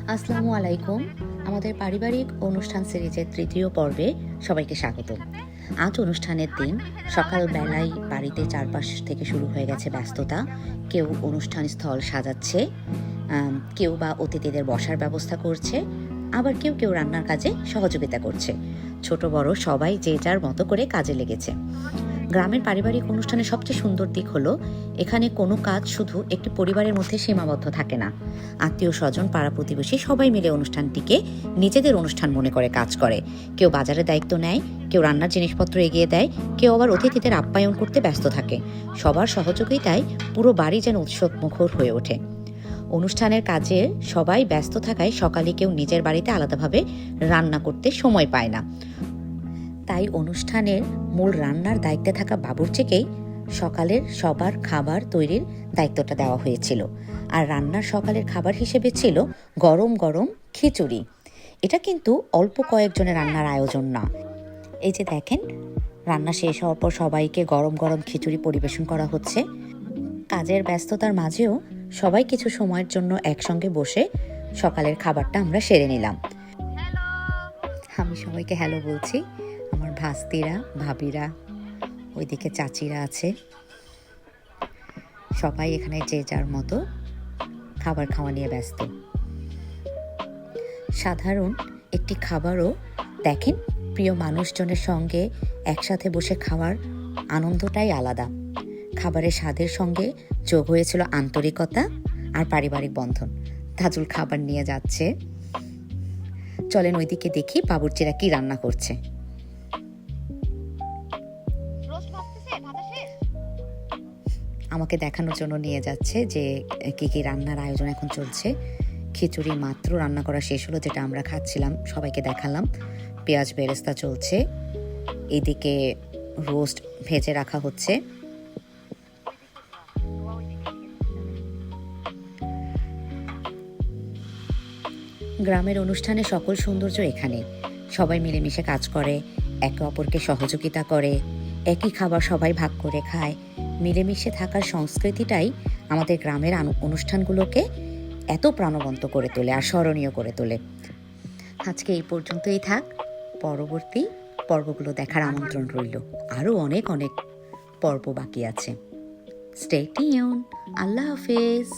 আসসালামু আলাইকুম। আমাদের পারিবারিক অনুষ্ঠান সিরিজের তৃতীয় পর্বে সবাইকে স্বাগত। আজ অনুষ্ঠানের দিন। সকালবেলায় বাড়িতে চারপাশ থেকে শুরু হয়ে গেছে ব্যস্ততা। কেউ অনুষ্ঠান স্থল সাজাচ্ছে, কেউ বা অতিথিদের বসার ব্যবস্থা করছে, আবার কেউ কেউ রান্নার কাজে সহযোগিতা করছে। ছোট বড় সবাই যে যার মতো করে কাজে লেগেছে। গ্রামের পারিবারিক অনুষ্ঠানের সবচেয়ে সুন্দর দিক হলো এখানে কোনো কাজ শুধু একটি পরিবারের মধ্যে সীমাবদ্ধ থাকে না। আত্মীয় স্বজন, পাড়া প্রতিবেশী সবাই মিলে অনুষ্ঠানটিকে নিজেদের অনুষ্ঠান মনে করে কাজ করে। কেউ বাজারের দায়িত্ব নেয়, কেউ রান্নার জিনিসপত্র এগিয়ে দেয়, কেউ আবার অতিথিদের আপ্যায়ন করতে ব্যস্ত থাকে। সবার সহযোগিতায় পুরো বাড়ি যেন উৎসব মুখর হয়ে ওঠে। অনুষ্ঠানের কাজে সবাই ব্যস্ত থাকায় সকালে কেউ নিজের বাড়িতে আলাদাভাবে রান্না করতে সময় পায় না। তাই অনুষ্ঠানের মূল রান্নার দায়িত্বে থাকা বাবুর্চিকেই সকালের সবার খাবার তৈরির দায়িত্বটা দেওয়া হয়েছিল। আর রান্নার সকালের খাবার হিসেবে ছিল গরম গরম খিচুড়ি। এটা কিন্তু অল্প কয়েকজনের রান্নার আয়োজন না। এই যে দেখেন, রান্না শেষ হওয়ার পর সবাইকে গরম গরম খিচুড়ি পরিবেশন করা হচ্ছে। কাজের ব্যস্ততার মাঝেও সবাই কিছু সময়ের জন্য একসঙ্গে বসে সকালের খাবারটা আমরা সেরে নিলাম। আমি সবাইকে হ্যালো বলছি। আমার ভাস্তিরা, ভাবিরা, ওইদিকে চাচিরা আছে। সবাই এখানে যে যার মতো খাবার খাওয়া নিয়ে ব্যস্ত। সাধারণ একটি খাবারও দেখেন, প্রিয় মানুষজনের সঙ্গে একসাথে বসে খাওয়ার আনন্দটাই আলাদা। খাবারের স্বাদের সঙ্গে যোগ হয়েছিল আন্তরিকতা আর পারিবারিক বন্ধন। তাজুল খাবার নিয়ে যাচ্ছে। চলেন ওইদিকে দেখি বাবুর্চিরা কি রান্না করছে। আমাকে দেখানোর জন্য নিয়ে যাচ্ছে যে কি কি রান্নার আয়োজন এখন চলছে। খিচুড়ি মাত্র রান্না করা শেষ হলো, যেটা আমরা খাচ্ছিলাম, সবাইকে দেখালাম। পেঁয়াজ বেরেস্তা চলছে, এদিকে রোস্ট ভেজে রাখা হচ্ছে। গ্রামের অনুষ্ঠানে সকল সৌন্দর্য এখানে। সবাই মিলেমিশে কাজ করে, একে অপরকে সহযোগিতা করে, একই খাবার সবাই ভাগ করে খায়। মিলেমিশে থাকার সংস্কৃতিটাই আমাদের গ্রামের অনুষ্ঠানগুলোকে এত প্রাণবন্ত করে তোলে আর স্মরণীয় করে তোলে। আজকে এই পর্যন্তই থাক। পরবর্তী পর্বগুলো দেখার আমন্ত্রণ রইল। আরও অনেক অনেক পর্ব বাকি আছে। Stay tune. আল্লাহ হাফেজ।